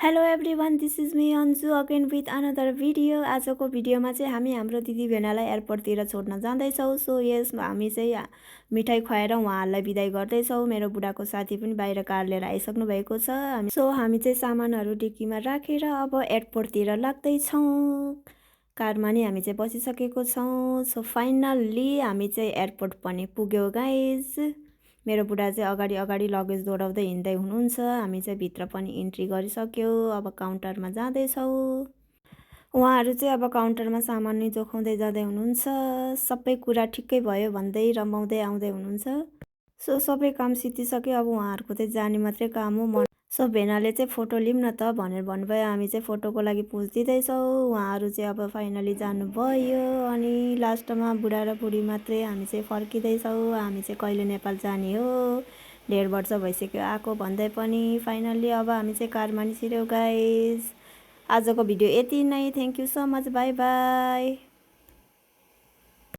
Hello everyone, this is me Anju again with another video. आजको भिडियोमा चाहिँ हामी हाम्रो दिदीबहिनीलाई एयरपोर्टतिर छोड्न जाँदैछौँ। सो यस हामी चाहिँ मिठाई खुवाएर उहाँहरूलाई बिदाई गर्दैछौँ। मेरो बुढाको साथी पनि बाहिर कार लिएर आइसक्नु भएको छ। हामी चाहिँ सामानहरू डिक्कीमा राखेर अब एयरपोर्टतिर लाग्दैछौँ। कारमा नि हामी चाहिँ बसिसकेको छौँ। सो फाइनल्ली हामी चाहिँ एयरपोर्ट पनि पुग्यौँ गाइज। मेरो बुढा चाहिँ अगाडि अगाडि लगेज दोहोऱ्याउँदै हिँड्दै हुनुहुन्छ। हामी चाहिँ भित्र पनि इन्ट्री गरिसक्यौँ। अब काउन्टरमा जाँदैछौँ। उहाँहरू चाहिँ अब काउन्टरमा सामान नै जोखाउँदै जाँदै हुनुहुन्छ। सबै कुरा ठिकै भयो भन्दै रमाउँदै आउँदै हुनुहुन्छ। सो सबै काम सिद्धिसक्यो। अब उहाँहरूको चाहिँ जाने मात्रै काम हो। सो भेनाले चाहिँ फोटो लिऊँ न त भनेर भन्नुभयो। हामी चाहिँ फोटोको लागि पोज दिँदैछौँ। उहाँहरू चाहिँ अब फाइनली जानुभयो अनि लास्टमा बुढा र बुढी मात्रै हामी चाहिँ फर्किँदैछौँ। हामी चाहिँ कहिले नेपाल जाने हो, 1.5 वर्ष भइसक्यो आएको भन्दै पनि। फाइनल्ली अब हामी चाहिँ कारमा निस्क्यौँ गाइज। आजको भिडियो यति नै। Thank you so much, by by.